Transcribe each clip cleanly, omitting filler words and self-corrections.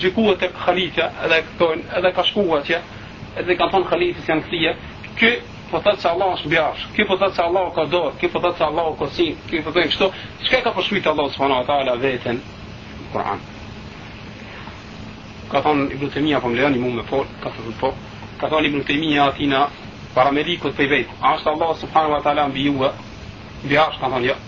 gjykuar tek halifja, edhe ka shkuar atje, edhe ka thonë halifës janë kthie, ky po thotë se Allah është bjash, ky po thotë se Allah ka dorë, ky po thotë se Allah ka sin, ky po thotë kështu, çka ka përshkruajtur Allah subhanahu wa taala veten në Kur'an. Ka thonë Ibn Taymija po më lejoni mua me fol, ka thonë po, ka thonë Ibn Taymija atina para medikut për vetë, a është Allah subhanahu wa taala mbi juve? Bjash, ka thonë jo.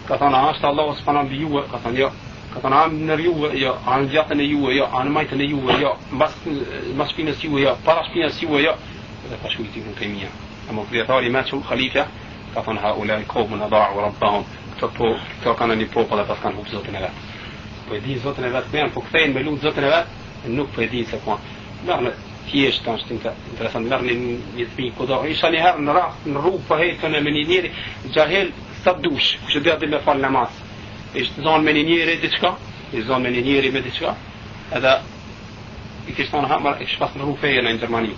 Ka thonë a është Allah subhanahu mbi juve? Ka thonë jo. Ka thonë a në juve, jo, a në djatën e juve, jo, a në majtën e juve, jo, mbas shpinës juve, jo, para shpinës juve, jo. Dhe ka shkujt Ibn Taymija. Ama kryetari me që khalifja, ka thonë ha ulai qawmun ada'u rabbahum, këto kanë një popull dhe pas kanë hub zotin e vetë. Po e di zotin e vetë ben, po kthejnë me lut zotin e vetë, nuk po e di se po. Merrni thjesht është interesant, merrni një fëmijë kudo. Isha një herë në rast në rrugë po hecën me një njeri xahel sa dush, kush do të më fal namaz. Ishte zonë me një njeri diçka, zonë me një njeri me diçka, edhe i kishte thonë hamar e shpas në rrugë feje në Gjermani.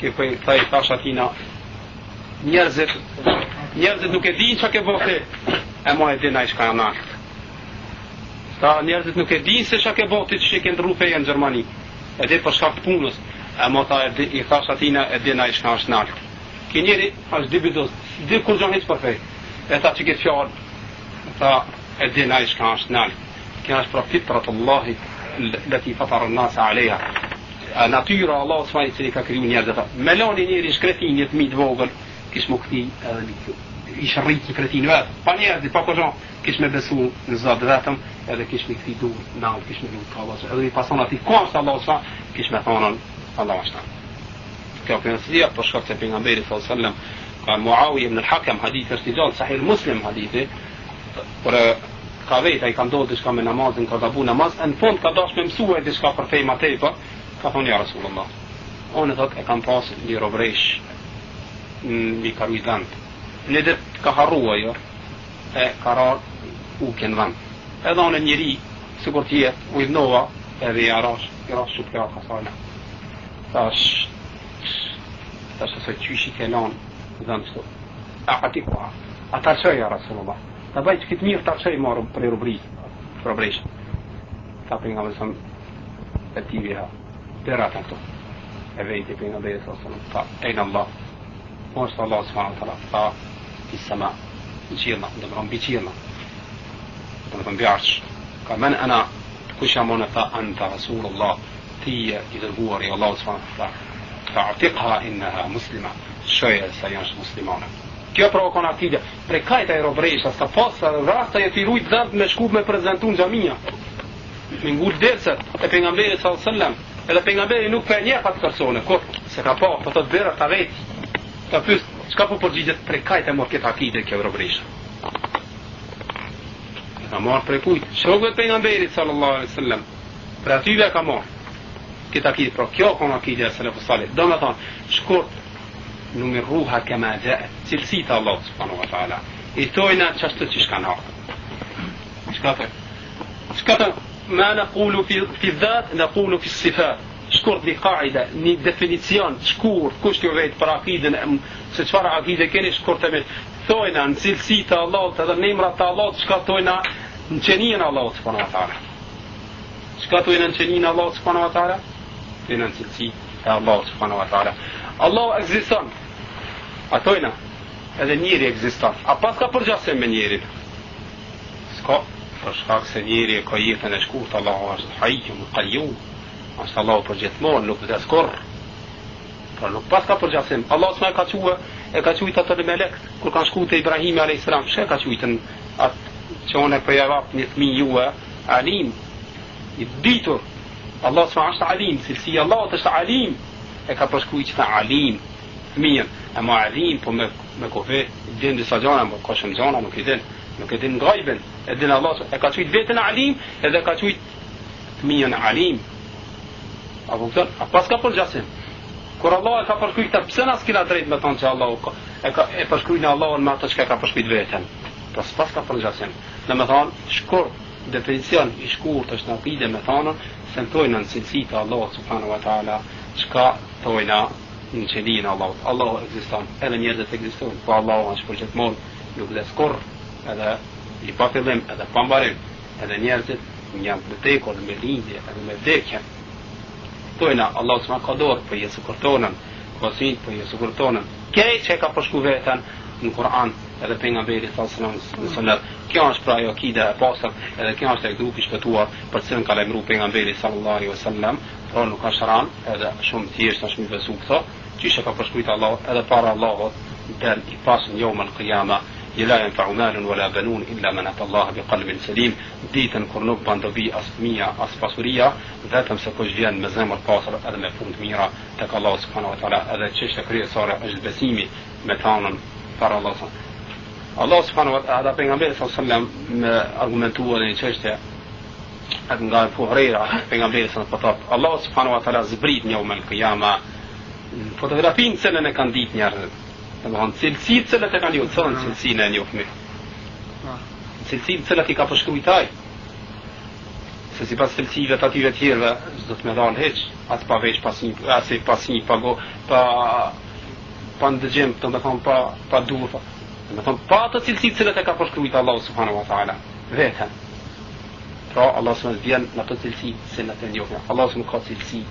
Që po i thash atina njerëzit nuk e dinë çka ke bëhe, e mo e din ai çka janë akt. Ta njerëzit nuk e dinë se çka ke bëhe ti që ke ndrru feje në Gjermani. E dhe për shkak të punës, e mo ta i thash atina e din ai çka është nalt. Ki njeri është dibidos, di kur gjon hiç për fej. E ta që këtë fjalë, ta e din ai çka është nalt. Kjo është për fitratullahi lati fatara an-nasa aleha. Natyra Allah s.a. që i ka kriju njerëzit ata. Me lani njeri shkretin një fëmijë të vogël, kish më këthi edhe ish rrit një kretin vetë. Pa njerëzit, pa kërgjon, kish me besu në Zot vetëm, edhe kish me këthi dur nalt, kish me lut ka Allah. Edhe i pason ati ku është Allah s.a. kish me thonën Allah është. Kjo për nësëlia, për shkak se pejgamberi s.a.s. ka Muawiya ibn al-Hakam, hadith është i gjallë, Sahih Muslim hadithi, për ka vetë, ai ka ndodhur diçka me namazin, ka gabu namaz, në fund ka dashur me mësua diçka për fejma tepër. Ka thonë ja Rasulullah, unë thot e kam pas një robresh një karujzant. Në ditë ka harrua jo, e ka rar u kënë vend. Edhe unë njëri, sikur tjetë, u idhnova, edhe i arash shumë kjo ka sala. Tash se qyshi ke lanë, dhënë qëto. A tarqoj ja Rasulullah. Ta bajtë këtë mirë tarqoj marë për i robresh. Ta për nga mësëm e tivi ha. Dera të këto e vejti për nga bejë sasën ta ejnë Allah është Allah s.a. ta i sema në qirna dhe më rëmbi qirna dhe më rëmbi arsh ka men ana të kusha mënë ta anta Rasulullah tije i dërguar i Allah s.a. ta artiqha inneha muslima shëje sa janë muslimane kjo pra o konë akidja pre kajta e robresha sa pasë rasta e të i rujt dhënd me shku me prezentu në gjamia me ngull derset e pejgamberi s.a.s. Edhe pejgamberi nuk ka njeh atë persone, kur se ka pa, po të bëra ta vetë. Ka pyet, çka po përgjigjet prej kajt e mor këtë akide kjo robresha. Ka marr prej kujt? Shokët pejgamberit sallallahu alaihi wasallam. Për atyve ka marr këtë akide, pra kjo ka akide e selefut salih. Do të thonë, shkurt numirruha kama jaa, cilësitë Allah subhanahu wa taala. I tojna çështë që kanë ardhur. Çka të ما نقول في الذات نقول في الصفات شكور دي قاعدة ني ديفينيسيون شكور كوش جو vejt për akidën se çfarë akide keni shkur të me thojna në cilësi të Allahut edhe në emrat të Allahut çka thojna në qenien Allahut subhanahu wa taala çka thojna në qenien Allahut subhanahu wa taala thojna në cilësi të Allahut subhanahu wa taala Allah ekziston atojna edhe njeri ekziston a pas ka përgjithësim me njerin s'ka për shkak se njeri e ka jetën e shkurt Allahu është hayyun qayyum është Allahu përgjithmonë nuk vdes kurr por nuk pas ka përgjithësim Allah s'ma ka thua e ka thujt ato në melek kur kanë shkuar te Ibrahimi alayhis salam çka ka thujtën atë çone po ja vap një fëmijë juve alim i ditur Allah s'ma është alim si Allah është alim e ka përshkruajt ta alim fëmijën e ma alim po me kohë din disa gjëra po ka shumë gjëra nuk i din nuk e din gajben e din Allah e ka thujt vetën alim edhe ka thujt fëmijën alim apo kupton a pas ka përgjithësim kur Allah e ka përshkruajt pse na s'kena drejt me thonë se Allah e përshkruajnë Allahun me atë që ka përshkruajt vetën pas ka përgjithësim domethënë shkurt definicion i shkurt është në akide me thonën se tojnë në cilësi të Allah subhanahu wa taala çka tojna në qenien Allahu ekziston edhe njerëzit ekzistojnë po Allahu është përgjithmonë nuk vdes kurr edhe i pa fillim edhe pa mbarim edhe njerëzit janë të vdekur me lindje edhe me vdekje. Tojna Allah subhanahu ka dorë për jesu kurtonën, kosit për jesu kurtonën. Kej që ka përshku veten në Kur'an edhe pejgamberi sallallahu alaihi wasallam. Kjo është pra ajo akida e pastër, edhe kjo është ai grupi i shpëtuar për cilën ka lajmëruar pejgamberi sallallahu alaihi wasallam, pra nuk ka shëran, edhe shumë thjesht është më besu këto, që ka përshkruajt Allah edhe para Allahut del i pasën yawm al-qiyama. لا ينفع مال ولا بنون إلا من أتى الله بقلب سليم. Ditën kur nuk ban dobi as fëmia as pasuria, vetëm se kush vjen me zemër pastër edhe me punë të mira tek Allah subhanahu wa taala. Edhe çështja kryesore është besimi me tanën para Allahut. Allah subhanahu wa taala pejgamberi sallallahu alaihi wasallam me argumentuar në çështje atë nga Abu Huraira pejgamberi sallallahu alaihi wasallam Allah subhanahu wa taala zbrit në yawm al-qiyama fotografinë që ne kanë ditë njerëzit. Domthon cilësitë që ata kanë thënë thon cilësinë e një fëmijë. Cilësitë që ata ka përshkruajtaj. Se sipas cilësive të atyre të tjerëve, s'do të më dhan hiç, as pa veç pas një pago, pa ndëgjim, domethon pa durr. Domethon pa ato cilësitë që ata ka përshkruajt Allahu subhanahu wa taala vetëm. Pra Allah subhanahu vjen në ato cilësi që ata njohin. Allah subhanahu ka cilësi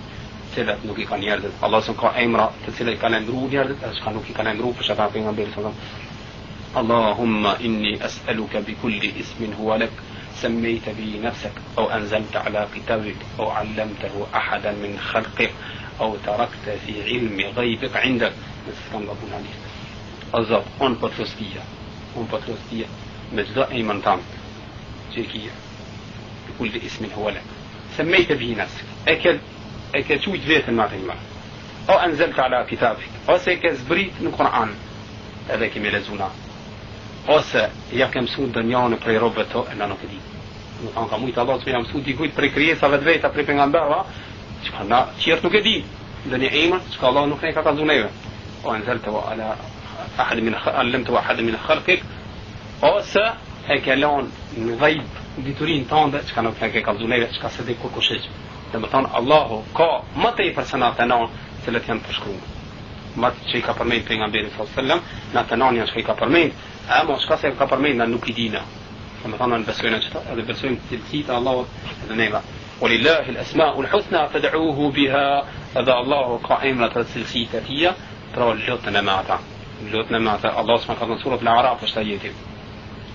cilat nuk i kanë njerëzit. Allah subhanahu ka emra të cilat i kanë emëruar njerëzit, as ka nuk i kanë emëruar për shkak të pejgamberit sallallahu alaihi wasallam. Allahumma inni as'aluka bi kulli ismin huwa lak سميت به نفسك أو أنزلت على كتابك أو علمته أحدا من خلقك أو تركت في علم غيبك عندك. نسكن ربنا عليه. أزاد أن بطرستية مجد أيمن تام شركية بكل اسم هو لك سميت به نفسك أكل شو جذيت المعتمة أو أنزلت على كتابك أو سيكزبريت من القرآن هذا كما لزونا ose ja kem mësu dënjanë prej robëve të e në nuk e di. Nuk kanë ka mujtë Allah që ja mësu dikujt prej krijesave të veta, prej pejgamberëve, që ka na qërtë nuk e di. Dhe një emër, që ka Allah nuk ne ka kalzu neve. O enzelte wa ala allemte wa ahad min khalqik, ose e ke lanë në dhejb diturin tënde, që ka nuk ne ka kalzu neve, që ka se di kur kushiq. Dhe më thonë, Allahu ka më të i personat e nanë, cilët janë përshkruar. Më që i ka përmend pejgamberi sallallahu alaihi wasallam, na të nanë janë që i ka përmend. Ama shka se ka përmejnë nuk i dina. Dhe me thonë në besojnë në qëta, edhe besojnë të cilësit e Allahot edhe neva. Walillahi l-asma'u l-husna fad'uhu biha, edhe Allahu ka emrat të cilësit e tia, pra lutën e me ata. Lutën e me ata, Allah s'ma ka në surat l-Araf është ajeti.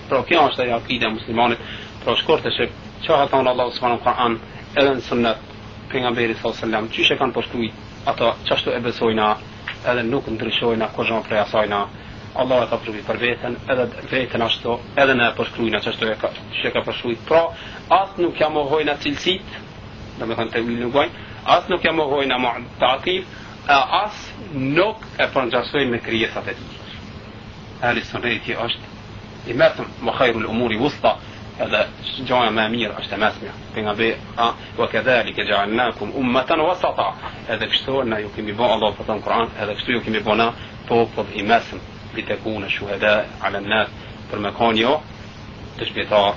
Pra kjo është e akide muslimanit, pra shkorte që ha thonë Allah s'ma në Kur'an, edhe në sunnet, pejgamberi sallallahu qyshe kanë përshkruajt, ata qashtu e besojna, edhe nuk ndryshojna, kur zhon prej asajna. Allah e ka përshkruajt për veten, edhe veten ashtu, edhe në përshkruajna çashtu që ka përshkruajt. Pra, as nuk ja mohojna cilësit, domethënë të nuk gojnë, as nuk ja mohojna mu'taqil, as nuk e përngjasojnë me krijesat e tij. Ahli sunneti është i mërtëm, wa khairul umuri wusta, edhe gjaja më e mirë është e mesmja. Pejgamberi wa kadhalika ja'alnakum ummatan wasata. Edhe kështu na ju kemi bën Allah për Kur'an, edhe kështu ju kemi bëna popull i mesëm. لتكون شهداء على الناس فالمكان يو تشبيطا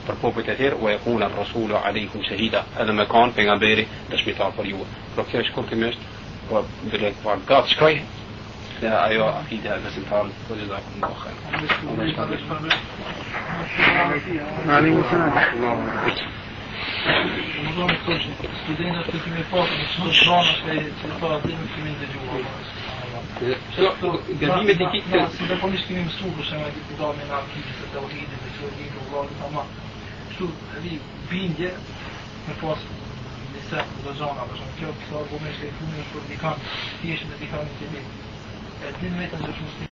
فالبوبة تثير ويكون الرسول عليكم شهيدا هذا مكان بيغامبيري تشبيطا فريوه فلوكي أشكر كمشت وبدلك وعقات شكوي لا أيوة أكيد هذا سنتال وجزاكم الله خير عليكم السلام Ramadan studentat të kemi pasur në çdo pranë se para ditën kemi dëgjuar. Gabimet e kitë si do kemi mësuar për shembull deputatën e aktivit të tauhidit të shërbimit Allahut tamam. Kështu ai bindje me pas disa dozona për shembull kjo argument që i funë për dikan thjesht në dikan të ditë. Edhe vetëm